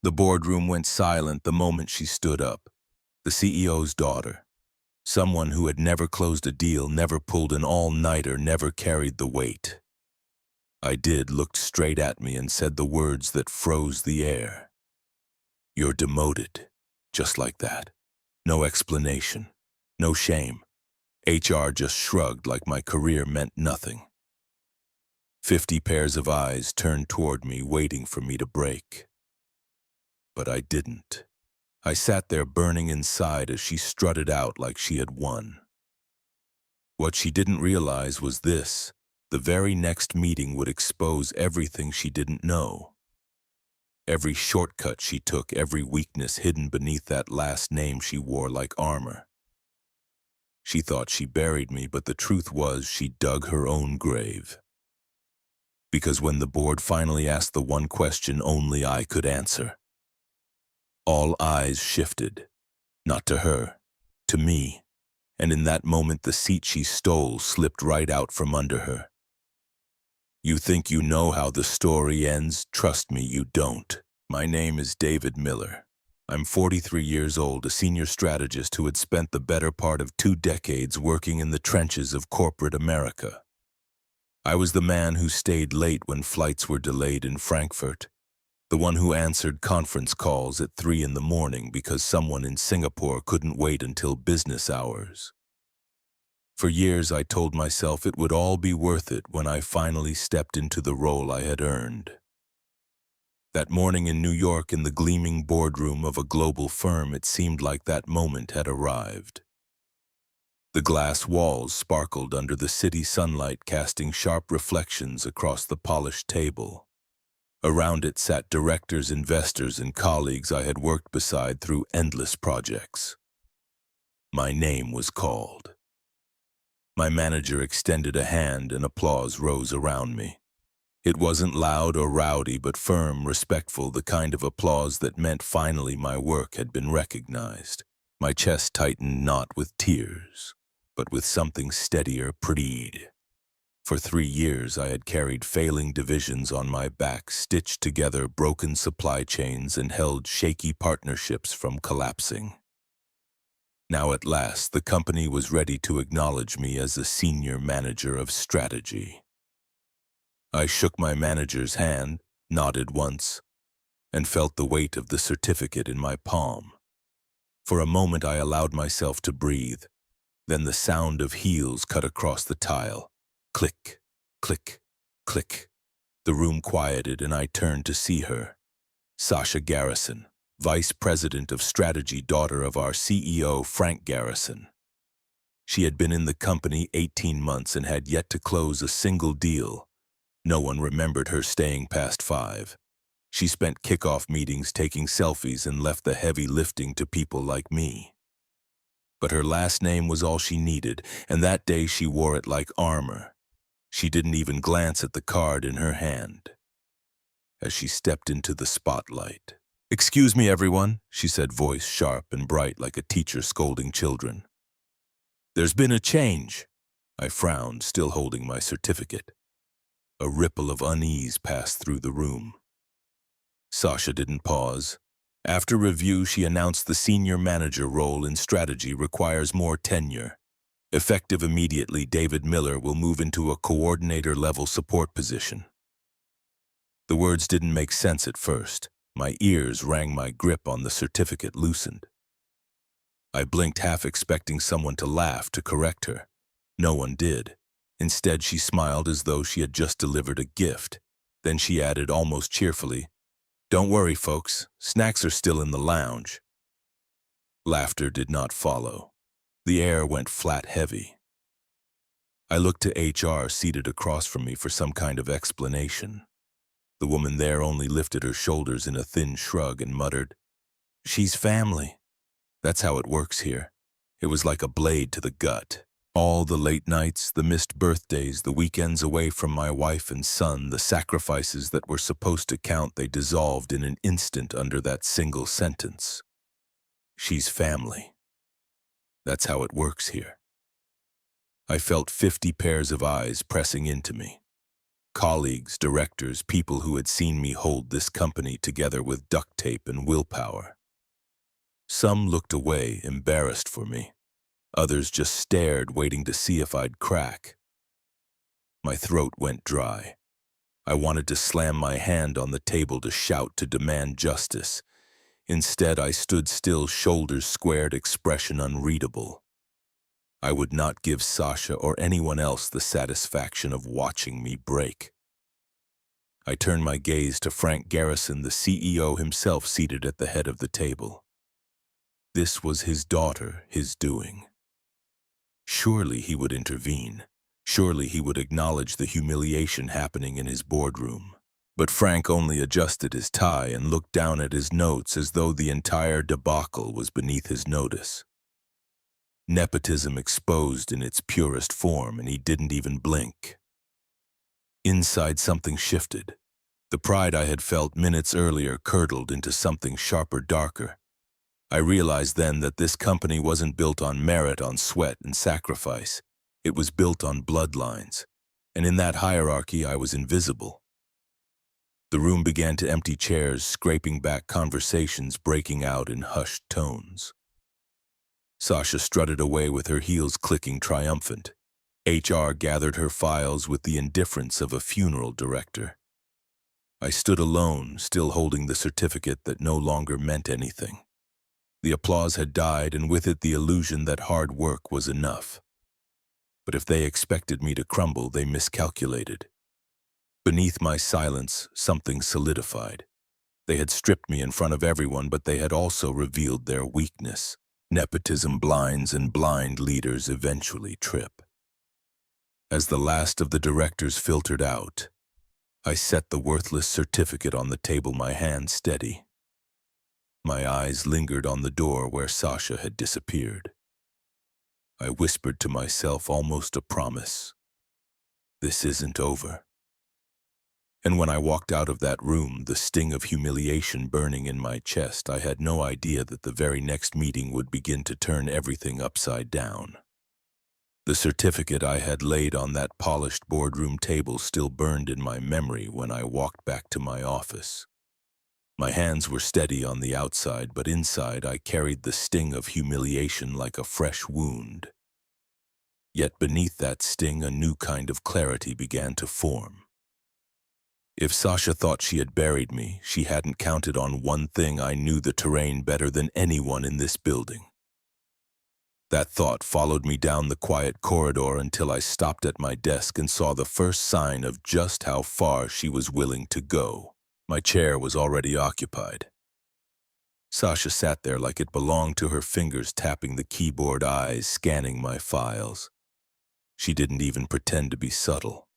The boardroom went silent the moment she stood up. The CEO's daughter. Someone who had never closed a deal, never pulled an all-nighter, never carried the weight. Looked straight at me and said the words that froze the air. "You're demoted." Just like that. No explanation. No shame. HR just shrugged like my career meant nothing. 50 pairs of eyes turned toward me, waiting for me to break. But I didn't. I sat there burning inside as she strutted out like she had won. What she didn't realize was this: the very next meeting would expose everything she didn't know. Every shortcut she took, every weakness hidden beneath that last name she wore like armor. She thought she buried me, but the truth was she dug her own grave. Because when the board finally asked the one question only I could answer, all eyes shifted. Not to her, to me. And in that moment, the seat she stole slipped right out from under her. You think you know how the story ends? Trust me, you don't. My name is David Miller. I'm 43 years old, a senior strategist who had spent the better part of 2 decades working in the trenches of corporate America. I was the man who stayed late when flights were delayed in Frankfurt, the one who answered conference calls at 3 in the morning because someone in Singapore couldn't wait until business hours. For years, I told myself it would all be worth it when I finally stepped into the role I had earned. That morning in New York, in the gleaming boardroom of a global firm, it seemed like that moment had arrived. The glass walls sparkled under the city sunlight, casting sharp reflections across the polished table. Around it sat directors, investors, and colleagues I had worked beside through endless projects. My name was called. My manager extended a hand and applause rose around me. It wasn't loud or rowdy, but firm, respectful, the kind of applause that meant finally my work had been recognized. My chest tightened not with tears, but with something steadier, pride. For 3 years I had carried failing divisions on my back, stitched together broken supply chains, and held shaky partnerships from collapsing. Now at last the company was ready to acknowledge me as a senior manager of strategy. I shook my manager's hand, nodded once, and felt the weight of the certificate in my palm. For a moment I allowed myself to breathe. Then the sound of heels cut across the tile. Click, click, click. The room quieted and I turned to see her. Sasha Garrison, Vice President of Strategy, daughter of our CEO, Frank Garrison. She had been in the company 18 months and had yet to close a single deal. No one remembered her staying past 5. She spent kickoff meetings taking selfies and left the heavy lifting to people like me. But her last name was all she needed, and that day she wore it like armor. She didn't even glance at the card in her hand. As she stepped into the spotlight, "Excuse me, everyone," she said, voice sharp and bright like a teacher scolding children. "There's been a change." I frowned, still holding my certificate. A ripple of unease passed through the room. Sasha didn't pause. After review, she announced the senior manager role in strategy requires more tenure. Effective immediately, David Miller will move into a coordinator-level support position. The words didn't make sense at first. My ears rang, my grip on the certificate loosened. I blinked, half expecting someone to laugh to correct her. No one did. Instead, she smiled as though she had just delivered a gift. Then she added almost cheerfully, "Don't worry, folks. Snacks are still in the lounge." Laughter did not follow. The air went flat heavy. I looked to HR seated across from me for some kind of explanation. The woman there only lifted her shoulders in a thin shrug and muttered, "She's family. That's how it works here." It was like a blade to the gut. All the late nights, the missed birthdays, the weekends away from my wife and son, the sacrifices that were supposed to count, they dissolved in an instant under that single sentence. She's family. That's how it works here. I felt 50 pairs of eyes pressing into me. Colleagues, directors, people who had seen me hold this company together with duct tape and willpower. Some looked away, embarrassed for me. Others just stared, waiting to see if I'd crack. My throat went dry. I wanted to slam my hand on the table to shout, to demand justice. Instead, I stood still, shoulders squared, expression unreadable. I would not give Sasha or anyone else the satisfaction of watching me break. I turned my gaze to Frank Garrison, the CEO himself, seated at the head of the table. This was his daughter, his doing. Surely he would intervene. Surely he would acknowledge the humiliation happening in his boardroom. But Frank only adjusted his tie and looked down at his notes as though the entire debacle was beneath his notice. Nepotism exposed in its purest form, and he didn't even blink. Inside, something shifted. The pride I had felt minutes earlier curdled into something sharper, darker. I realized then that this company wasn't built on merit, on sweat and sacrifice. It was built on bloodlines, and in that hierarchy I was invisible. The room began to empty, chairs scraping back, conversations breaking out in hushed tones. Sasha strutted away with her heels clicking, triumphant. HR gathered her files with the indifference of a funeral director. I stood alone, still holding the certificate that no longer meant anything. The applause had died, and with it the illusion that hard work was enough. But if they expected me to crumble, they miscalculated. Beneath my silence, something solidified. They had stripped me in front of everyone, but they had also revealed their weakness. Nepotism blinds, and blind leaders eventually trip. As the last of the directors filtered out, I set the worthless certificate on the table, my hand steady. My eyes lingered on the door where Sasha had disappeared. I whispered to myself, almost a promise, "This isn't over." And when I walked out of that room, the sting of humiliation burning in my chest, I had no idea that the very next meeting would begin to turn everything upside down. The certificate I had laid on that polished boardroom table still burned in my memory when I walked back to my office. My hands were steady on the outside, but inside I carried the sting of humiliation like a fresh wound. Yet beneath that sting, a new kind of clarity began to form. If Sasha thought she had buried me, she hadn't counted on one thing: I knew the terrain better than anyone in this building. That thought followed me down the quiet corridor until I stopped at my desk and saw the first sign of just how far she was willing to go. My chair was already occupied. Sasha sat there like it belonged to her, fingers tapping the keyboard, eyes scanning my files. She didn't even pretend to be subtle.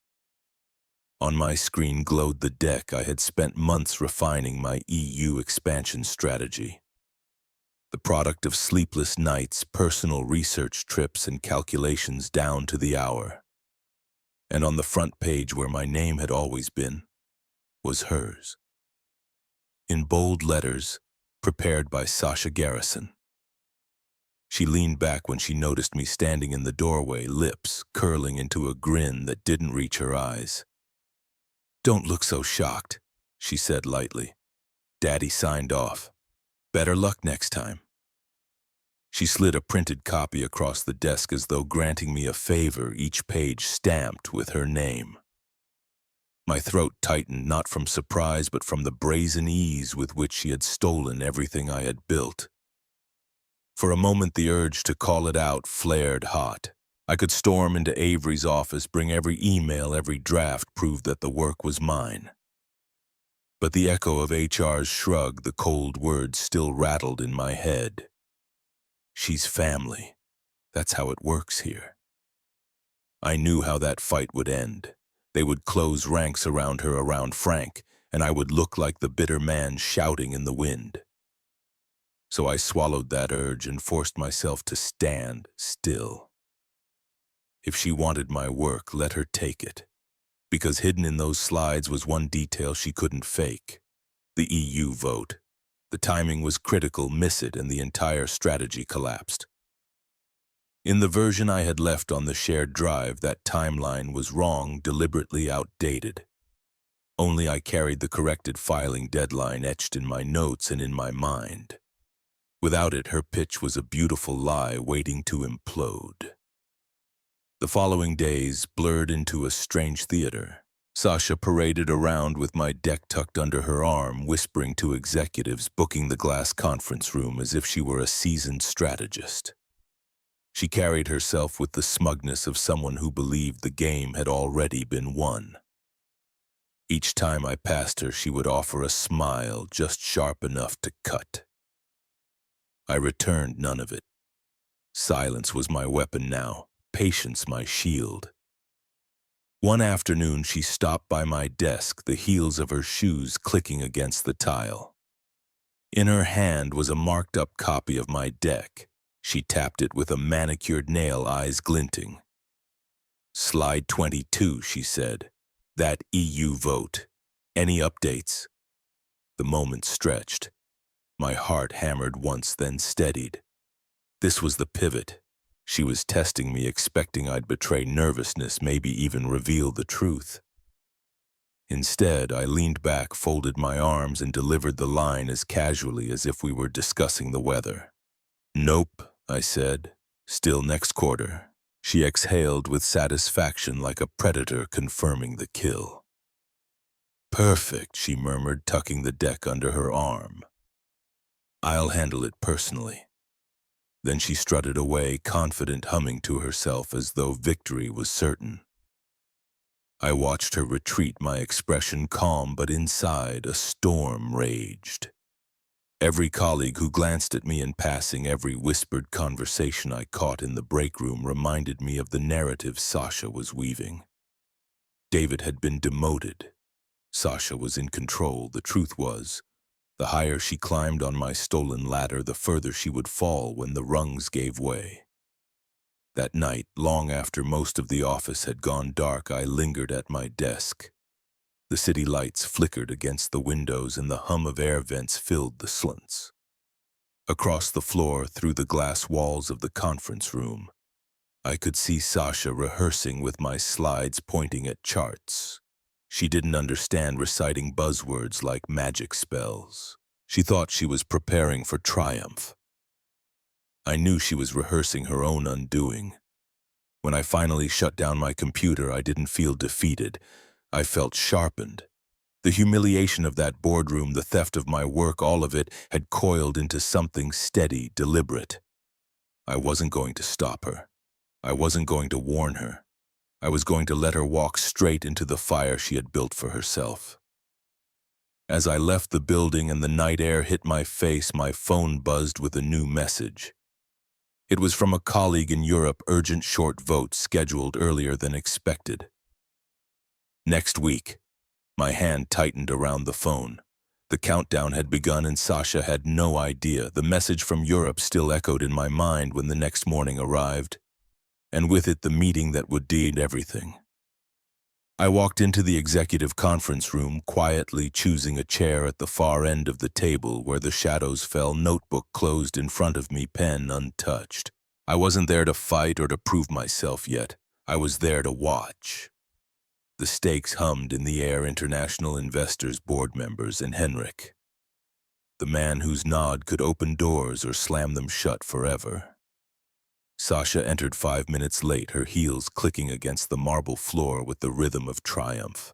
On my screen glowed the deck I had spent months refining, my EU expansion strategy. The product of sleepless nights, personal research trips, and calculations down to the hour. And on the front page, where my name had always been, was hers. In bold letters, prepared by Sasha Garrison. She leaned back when she noticed me standing in the doorway, lips curling into a grin that didn't reach her eyes. "Don't look so shocked," she said lightly. "Daddy signed off. Better luck next time." She slid a printed copy across the desk as though granting me a favor, each page stamped with her name. My throat tightened, not from surprise, but from the brazen ease with which she had stolen everything I had built. For a moment, the urge to call it out flared hot. I could storm into Avery's office, bring every email, every draft, prove that the work was mine. But the echo of HR's shrug, the cold words, still rattled in my head. "She's family. That's how it works here." I knew how that fight would end. They would close ranks around her, around Frank, and I would look like the bitter man shouting in the wind. So I swallowed that urge and forced myself to stand still. If she wanted my work, let her take it. Because hidden in those slides was one detail she couldn't fake: the EU vote. The timing was critical. Miss it and the entire strategy collapsed. In the version I had left on the shared drive, that timeline was wrong, deliberately outdated. Only I carried the corrected filing deadline etched in my notes and in my mind. Without it, her pitch was a beautiful lie waiting to implode. The following days blurred into a strange theater. Sasha paraded around with my deck tucked under her arm, whispering to executives, booking the glass conference room as if she were a seasoned strategist. She carried herself with the smugness of someone who believed the game had already been won. Each time I passed her, she would offer a smile just sharp enough to cut. I returned none of it. Silence was my weapon now, patience my shield. One afternoon, she stopped by my desk, the heels of her shoes clicking against the tile. In her hand was a marked-up copy of my deck. She tapped it with a manicured nail, eyes glinting. "Slide 22, she said. "That EU vote. Any updates?" The moment stretched. My heart hammered once, then steadied. This was the pivot. She was testing me, expecting I'd betray nervousness, maybe even reveal the truth. Instead, I leaned back, folded my arms, and delivered the line as casually as if we were discussing the weather. "Nope," I said. "Still next quarter." She exhaled with satisfaction like a predator confirming the kill. "Perfect," she murmured, tucking the deck under her arm. "I'll handle it personally." Then she strutted away, confident, humming to herself as though victory was certain. I watched her retreat, my expression calm, but inside a storm raged. Every colleague who glanced at me in passing, every whispered conversation I caught in the break room reminded me of the narrative Sasha was weaving. David had been demoted. Sasha was in control. The truth was, the higher she climbed on my stolen ladder, the further she would fall when the rungs gave way. That night, long after most of the office had gone dark, I lingered at my desk. The city lights flickered against the windows and the hum of air vents filled the slunts. Across the floor, through the glass walls of the conference room, I could see Sasha rehearsing with my slides pointing at charts. She didn't understand reciting buzzwords like magic spells. She thought she was preparing for triumph. I knew she was rehearsing her own undoing. When I finally shut down my computer, I didn't feel defeated. I felt sharpened. The humiliation of that boardroom, the theft of my work, all of it had coiled into something steady, deliberate. I wasn't going to stop her. I wasn't going to warn her. I was going to let her walk straight into the fire she had built for herself. As I left the building and the night air hit my face, my phone buzzed with a new message. It was from a colleague in Europe, urgent short vote scheduled earlier than expected. Next week. My hand tightened around the phone. The countdown had begun and Sasha had no idea. The message from Europe still echoed in my mind when the next morning arrived, and with it the meeting that would deed everything. I walked into the executive conference room, quietly choosing a chair at the far end of the table where the shadows fell, notebook closed in front of me, pen untouched. I wasn't there to fight or to prove myself yet. I was there to watch. The stakes hummed in the air, international investors, board members, and Henrik, the man whose nod could open doors or slam them shut forever. Sasha entered 5 minutes late, her heels clicking against the marble floor with the rhythm of triumph.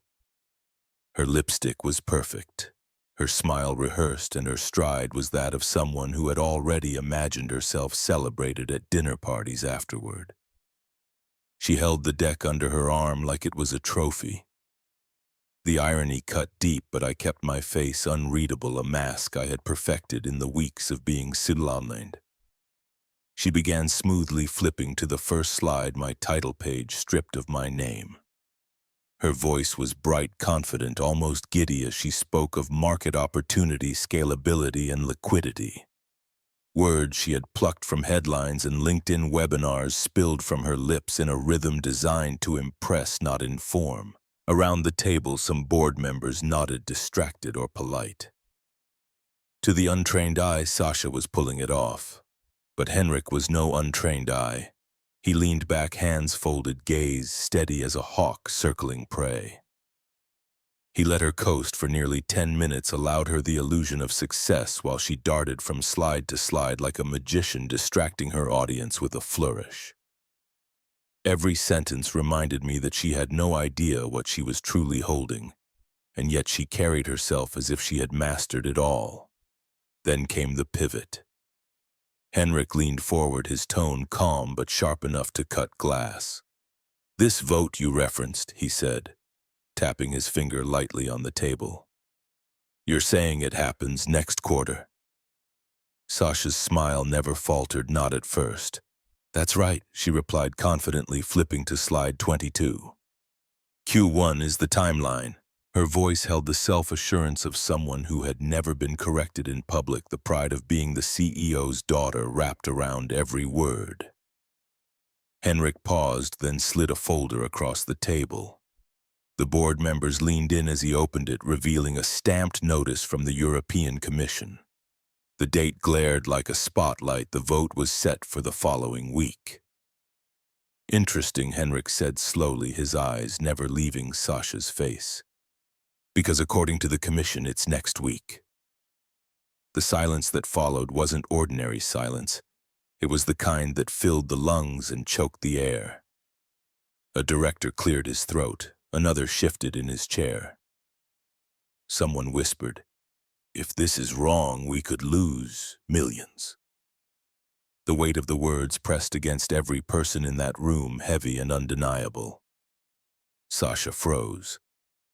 Her lipstick was perfect, her smile rehearsed, and her stride was that of someone who had already imagined herself celebrated at dinner parties afterward. She held the deck under her arm like it was a trophy. The irony cut deep, but I kept my face unreadable, a mask I had perfected in the weeks of being Sidlanland. She began smoothly flipping to the first slide, my title page stripped of my name. Her voice was bright, confident, almost giddy as she spoke of market opportunity, scalability, and liquidity. Words she had plucked from headlines and LinkedIn webinars spilled from her lips in a rhythm designed to impress, not inform. Around the table, some board members nodded, distracted or polite. To the untrained eye, Sasha was pulling it off. But Henrik was no untrained eye. He leaned back, hands folded, gaze steady as a hawk circling prey. He let her coast for nearly 10 minutes, allowed her the illusion of success while she darted from slide to slide like a magician, distracting her audience with a flourish. Every sentence reminded me that she had no idea what she was truly holding, and yet she carried herself as if she had mastered it all. Then came the pivot. Henrik leaned forward, his tone calm but sharp enough to cut glass. "This vote you referenced," he said, tapping his finger lightly on the table. "You're saying it happens next quarter?" Sasha's smile never faltered, not at first. "That's right," she replied confidently, flipping to slide 22. "Q1 is the timeline." Her voice held the self-assurance of someone who had never been corrected in public, the pride of being the CEO's daughter wrapped around every word. Henrik paused, then slid a folder across the table. The board members leaned in as he opened it, revealing a stamped notice from the European Commission. The date glared like a spotlight. The vote was set for the following week. "Interesting," Henrik said slowly, his eyes never leaving Sasha's face. "Because according to the commission, it's next week." The silence that followed wasn't ordinary silence. It was the kind that filled the lungs and choked the air. A director cleared his throat. Another shifted in his chair. Someone whispered, "If this is wrong, we could lose millions." The weight of the words pressed against every person in that room, heavy and undeniable. Sasha froze.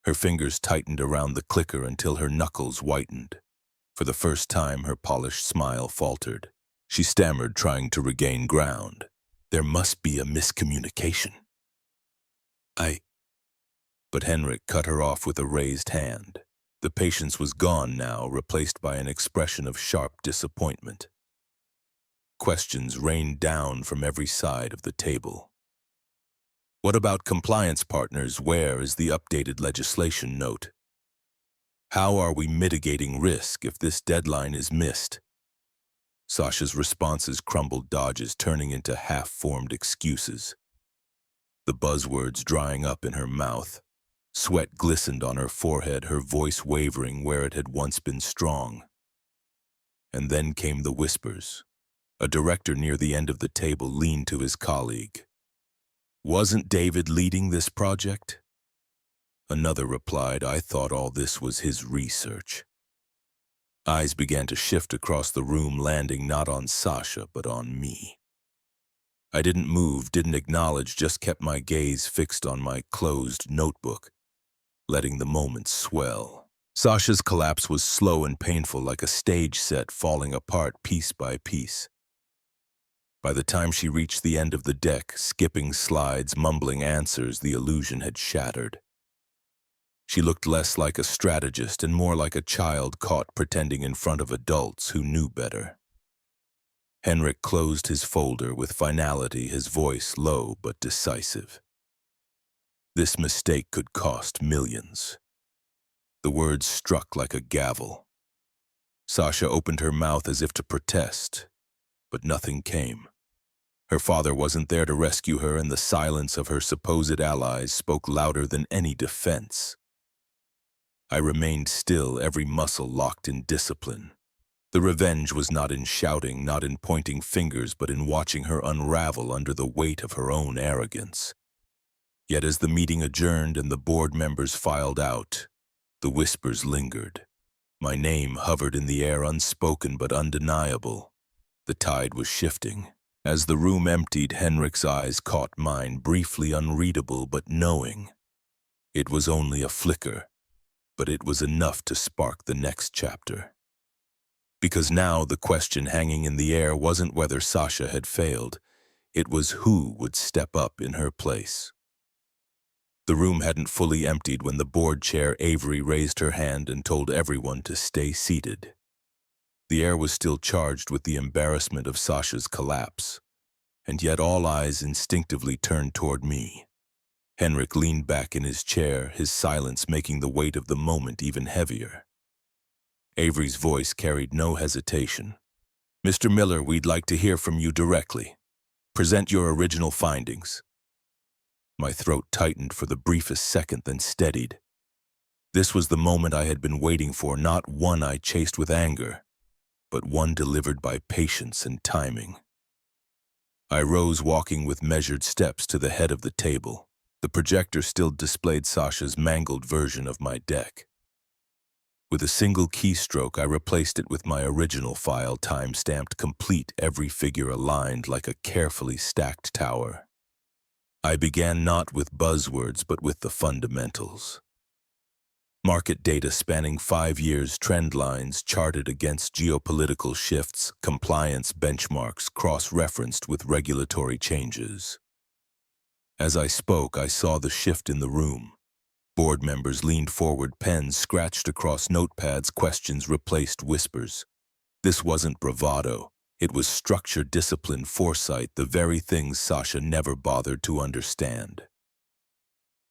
Her fingers tightened around the clicker until her knuckles whitened. For the first time, her polished smile faltered. She stammered, trying to regain ground. "There must be a miscommunication." But Henrik cut her off with a raised hand. The patience was gone now, replaced by an expression of sharp disappointment. Questions rained down from every side of the table. "What about compliance partners? Where is the updated legislation note? How are we mitigating risk if this deadline is missed?" Sasha's responses crumbled, dodges turning into half-formed excuses. The buzzwords drying up in her mouth. Sweat glistened on her forehead, her voice wavering where it had once been strong. And then came the whispers. A director near the end of the table leaned to his colleague. "Wasn't David leading this project?" Another replied, "I thought all this was his research." Eyes began to shift across the room, landing not on Sasha, but on me. I didn't move, didn't acknowledge, just kept my gaze fixed on my closed notebook, letting the moment swell. Sasha's collapse was slow and painful, like a stage set falling apart piece by piece. By the time she reached the end of the deck, skipping slides, mumbling answers, the illusion had shattered. She looked less like a strategist and more like a child caught pretending in front of adults who knew better. Henrik closed his folder with finality, his voice low but decisive. "This mistake could cost millions." The words struck like a gavel. Sasha opened her mouth as if to protest, but nothing came. Her father wasn't there to rescue her, and the silence of her supposed allies spoke louder than any defense. I remained still, every muscle locked in discipline. The revenge was not in shouting, not in pointing fingers, but in watching her unravel under the weight of her own arrogance. Yet as the meeting adjourned and the board members filed out, the whispers lingered. My name hovered in the air, unspoken but undeniable. The tide was shifting. As the room emptied, Henrik's eyes caught mine, briefly unreadable but knowing. It was only a flicker, but it was enough to spark the next chapter. Because now the question hanging in the air wasn't whether Sasha had failed, it was who would step up in her place. The room hadn't fully emptied when the board chair Avery raised her hand and told everyone to stay seated. The air was still charged with the embarrassment of Sasha's collapse, and yet all eyes instinctively turned toward me. Henrik leaned back in his chair, his silence making the weight of the moment even heavier. Avery's voice carried no hesitation. "Mr. Miller, we'd like to hear from you directly." Present your original findings. My throat tightened for the briefest second, then steadied. This was the moment I had been waiting for, not one I chased with anger, but one delivered by patience and timing. I rose, walking with measured steps to the head of the table. The projector still displayed Sasha's mangled version of my deck. With a single keystroke, I replaced it with my original file, time-stamped complete, every figure aligned like a carefully stacked tower. I began not with buzzwords, but with the fundamentals. Market data spanning 5 years, trend lines charted against geopolitical shifts, compliance benchmarks cross-referenced with regulatory changes. As I spoke, I saw the shift in the room. Board members leaned forward, pens scratched across notepads, questions replaced whispers. This wasn't bravado. It was structured discipline, foresight, the very things Sasha never bothered to understand.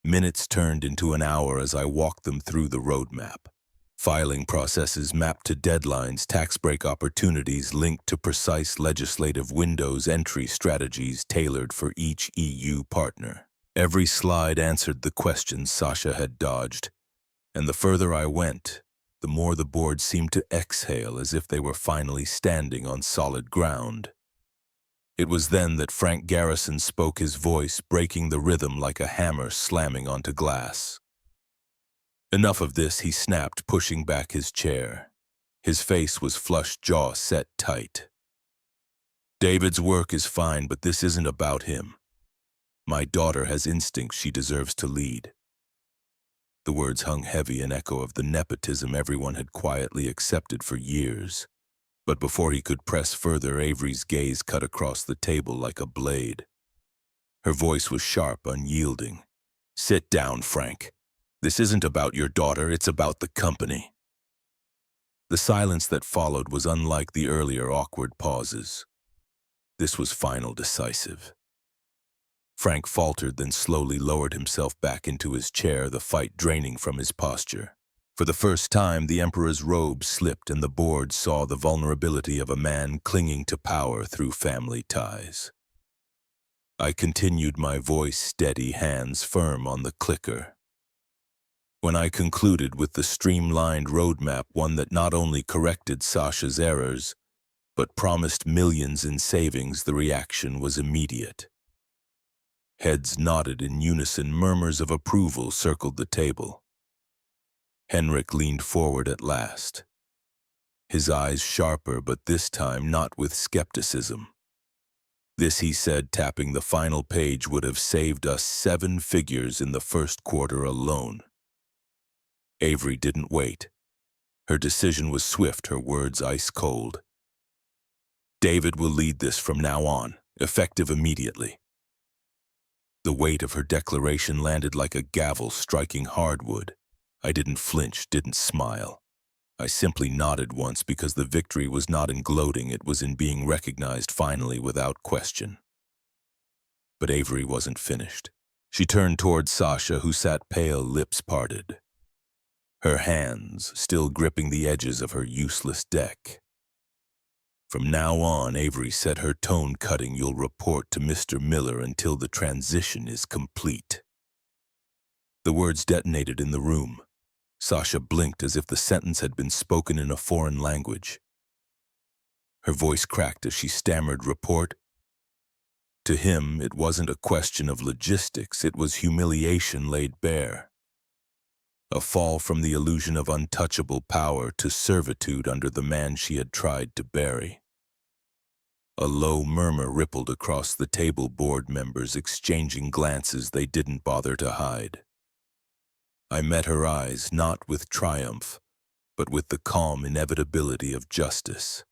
Minutes turned into an hour as I walked them through the roadmap. Filing processes mapped to deadlines, tax break opportunities linked to precise legislative windows, entry strategies tailored for each EU partner. Every slide answered the questions Sasha had dodged, and the further I went, the more the board seemed to exhale, as if they were finally standing on solid ground. It was then that Frank Garrison spoke, his voice breaking the rhythm like a hammer slamming onto glass. Enough of this, he snapped, pushing back his chair. His face was flushed, jaw set tight. David's work is fine, but this isn't about him. My daughter has instincts she deserves to lead. The words hung heavy, an echo of the nepotism everyone had quietly accepted for years. But before he could press further, Avery's gaze cut across the table like a blade. Her voice was sharp, unyielding. "Sit down, Frank. This isn't about your daughter, it's about the company." The silence that followed was unlike the earlier awkward pauses. This was final, decisive. Frank faltered, then slowly lowered himself back into his chair, the fight draining from his posture. For the first time, the Emperor's robe slipped, and the board saw the vulnerability of a man clinging to power through family ties. I continued, my voice steady, hands firm on the clicker. When I concluded with the streamlined roadmap, one that not only corrected Sasha's errors, but promised millions in savings, the reaction was immediate. Heads nodded in unison, murmurs of approval circled the table. Henrik leaned forward at last, his eyes sharper, but this time not with skepticism. "This," he said, tapping the final page, "would have saved us 7 figures in the first quarter alone." Avery didn't wait. Her decision was swift, her words ice cold. "David will lead this from now on, effective immediately." The weight of her declaration landed like a gavel striking hardwood. I didn't flinch, didn't smile. I simply nodded once, because the victory was not in gloating, it was in being recognized finally without question. But Avery wasn't finished. She turned toward Sasha, who sat pale, lips parted, her hands still gripping the edges of her useless deck. "From now on," Avery said, her tone cutting, "you'll report to Mr. Miller until the transition is complete." The words detonated in the room. Sasha blinked as if the sentence had been spoken in a foreign language. Her voice cracked as she stammered, "Report?" To him, it wasn't a question of logistics, it was humiliation laid bare. A fall from the illusion of untouchable power to servitude under the man she had tried to bury. A low murmur rippled across the table, board members exchanging glances they didn't bother to hide. I met her eyes, not with triumph, but with the calm inevitability of justice.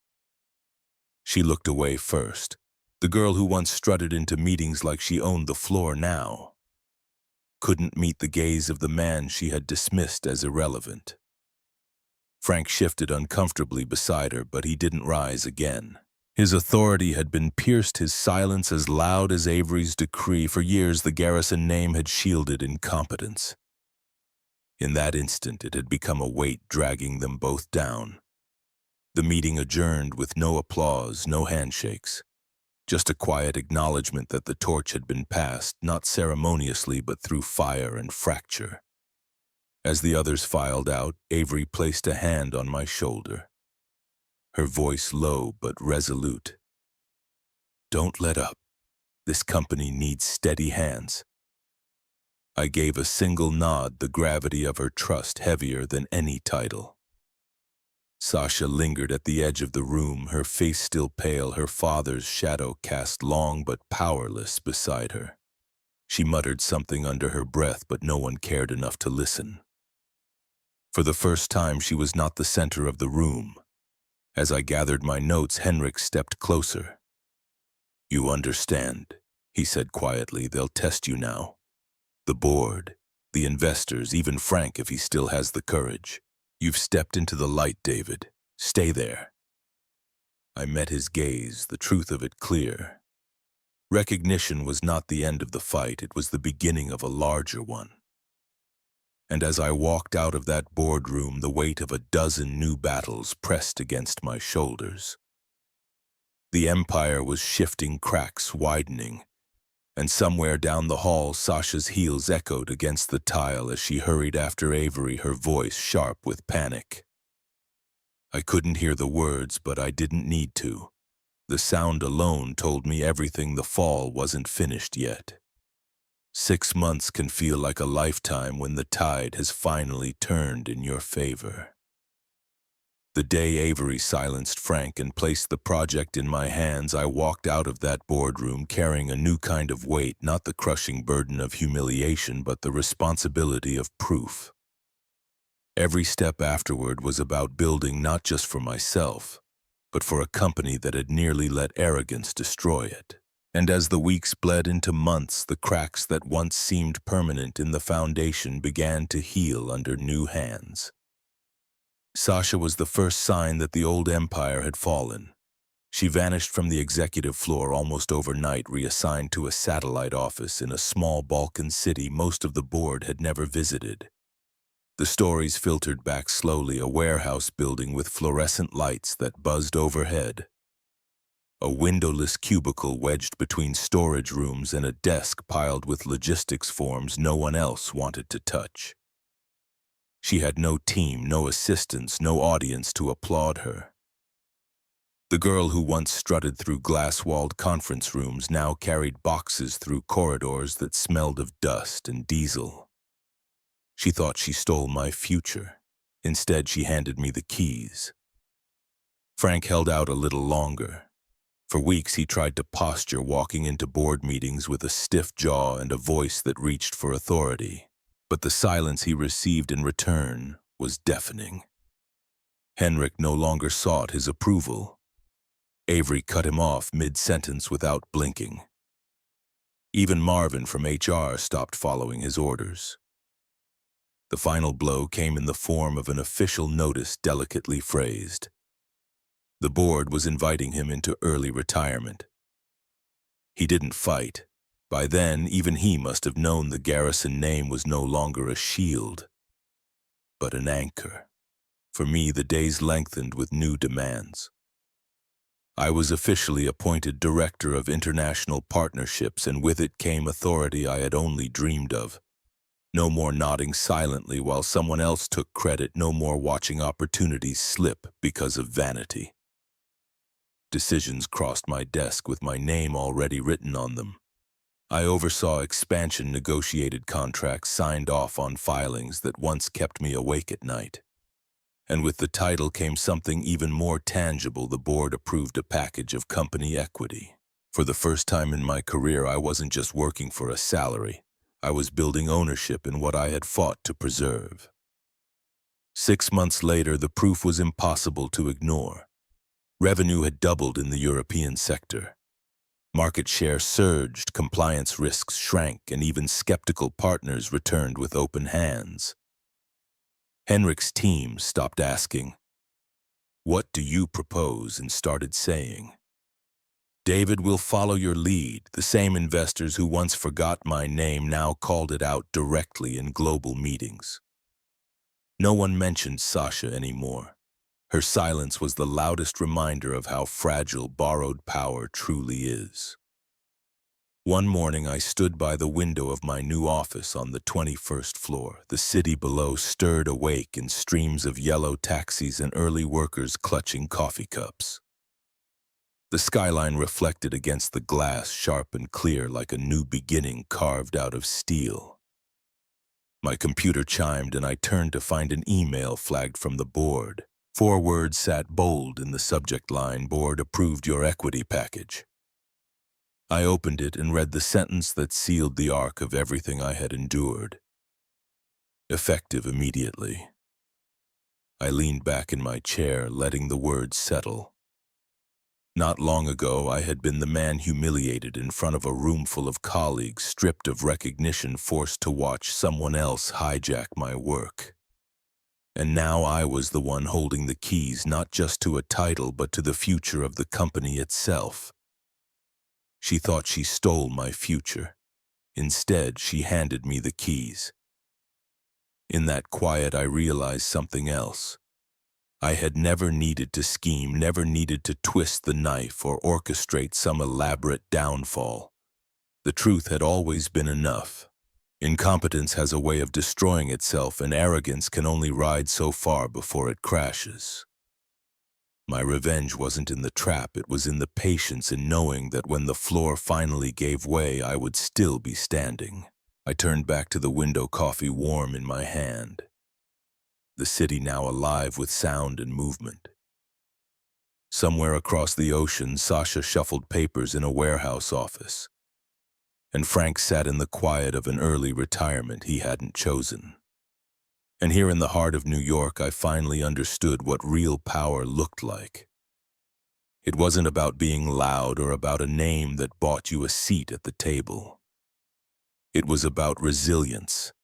She looked away first. The girl who once strutted into meetings like she owned the floor now couldn't meet the gaze of the man she had dismissed as irrelevant. Frank shifted uncomfortably beside her, but he didn't rise again. His authority had been pierced, his silence as loud as Avery's decree. For years, the Garrison name had shielded incompetence. In that instant, it had become a weight dragging them both down. The meeting adjourned with no applause, no handshakes, Just a quiet acknowledgement that the torch had been passed, not ceremoniously but through fire and fracture. As the others filed out, Avery placed a hand on my shoulder. Her voice low but resolute. "Don't let up. This company needs steady hands." I gave a single nod, the gravity of her trust heavier than any title. Sasha lingered at the edge of the room, her face still pale, her father's shadow cast long but powerless beside her. She muttered something under her breath, but no one cared enough to listen. For the first time, she was not the center of the room. As I gathered my notes, Henrik stepped closer. "You understand," he said quietly. "They'll test you now. The board, the investors, even Frank if he still has the courage. You've stepped into the light, David. Stay there." I met his gaze, the truth of it clear. Recognition was not the end of the fight, it was the beginning of a larger one. And as I walked out of that boardroom, the weight of a dozen new battles pressed against my shoulders. The empire was shifting, cracks widening, and somewhere down the hall, Sasha's heels echoed against the tile as she hurried after Avery, her voice sharp with panic. I couldn't hear the words, but I didn't need to. The sound alone told me everything. The fall wasn't finished yet. 6 months can feel like a lifetime when the tide has finally turned in your favor. The day Avery silenced Frank and placed the project in my hands, I walked out of that boardroom carrying a new kind of weight, not the crushing burden of humiliation, but the responsibility of proof. Every step afterward was about building not just for myself, but for a company that had nearly let arrogance destroy it. And as the weeks bled into months, the cracks that once seemed permanent in the foundation began to heal under new hands. Sasha was the first sign that the old empire had fallen. She vanished from the executive floor almost overnight, reassigned to a satellite office in a small Balkan city most of the board had never visited. The stories filtered back slowly, a warehouse building with fluorescent lights that buzzed overhead. A windowless cubicle wedged between storage rooms and a desk piled with logistics forms no one else wanted to touch. She had no team, no assistants, no audience to applaud her. The girl who once strutted through glass-walled conference rooms now carried boxes through corridors that smelled of dust and diesel. She thought she stole my future. Instead, she handed me the keys. Frank held out a little longer. For weeks, he tried to posture, walking into board meetings with a stiff jaw and a voice that reached for authority. But the silence he received in return was deafening. Henrik no longer sought his approval. Avery cut him off mid-sentence without blinking. Even Marvin from HR stopped following his orders. The final blow came in the form of an official notice delicately phrased. The board was inviting him into early retirement. He didn't fight. By then, even he must have known the Garrison name was no longer a shield, but an anchor. For me, the days lengthened with new demands. I was officially appointed Director of International Partnerships, and with it came authority I had only dreamed of. No more nodding silently while someone else took credit, no more watching opportunities slip because of vanity. Decisions crossed my desk with my name already written on them. I oversaw expansion negotiated contracts signed off on filings that once kept me awake at night. And with the title came something even more tangible. The board approved a package of company equity. For the first time in my career, I wasn't just working for a salary. I was building ownership in what I had fought to preserve. 6 months later, the proof was impossible to ignore. Revenue had doubled in the European sector. Market share surged, compliance risks shrank, and even skeptical partners returned with open hands. Henrik's team stopped asking, "What do you propose?" and started saying, "David, will follow your lead." The same investors who once forgot my name now called it out directly in global meetings. No one mentioned Sasha anymore. Her silence was the loudest reminder of how fragile borrowed power truly is. One morning I stood by the window of my new office on the 21st floor. The city below stirred awake in streams of yellow taxis and early workers clutching coffee cups. The skyline reflected against the glass, sharp and clear like a new beginning carved out of steel. My computer chimed and I turned to find an email flagged from the board. 4 words sat bold in the subject line: "Board approved your equity package." I opened it and read the sentence that sealed the arc of everything I had endured. Effective immediately. I leaned back in my chair, letting the words settle. Not long ago, I had been the man humiliated in front of a room full of colleagues, stripped of recognition, forced to watch someone else hijack my work. And now I was the one holding the keys, not just to a title, but to the future of the company itself. She thought she stole my future. Instead, she handed me the keys. In that quiet, I realized something else. I had never needed to scheme, never needed to twist the knife or orchestrate some elaborate downfall. The truth had always been enough. Incompetence has a way of destroying itself, and arrogance can only ride so far before it crashes. My revenge wasn't in the trap, it was in the patience in knowing that when the floor finally gave way, I would still be standing. I turned back to the window, coffee warm in my hand. The city now alive with sound and movement. Somewhere across the ocean, Sasha shuffled papers in a warehouse office, and Frank sat in the quiet of an early retirement he hadn't chosen. And here in the heart of New York, I finally understood what real power looked like. It wasn't about being loud or about a name that bought you a seat at the table. It was about resilience,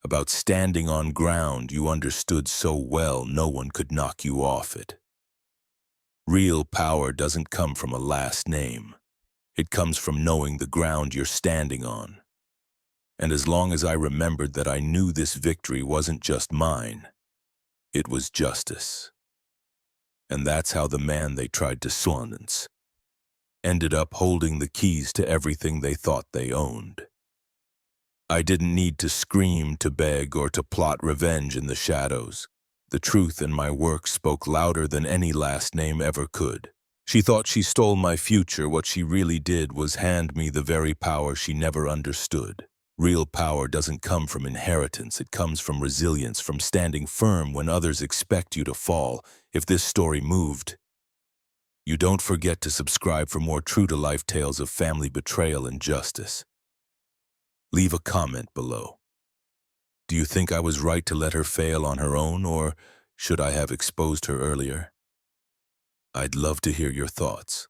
about standing on ground you understood so well no one could knock you off it. Real power doesn't come from a last name. It comes from knowing the ground you're standing on. And as long as I remembered that, I knew this victory wasn't just mine, it was justice. And that's how the man they tried to silence ended up holding the keys to everything they thought they owned. I didn't need to scream, to beg, or to plot revenge in the shadows. The truth in my work spoke louder than any last name ever could. She thought she stole my future. What she really did was hand me the very power she never understood. Real power doesn't come from inheritance. It comes from resilience, from standing firm when others expect you to fall. If this story moved you, don't forget to subscribe for more true-to-life tales of family betrayal and justice. Leave a comment below. Do you think I was right to let her fail on her own, or should I have exposed her earlier? I'd love to hear your thoughts.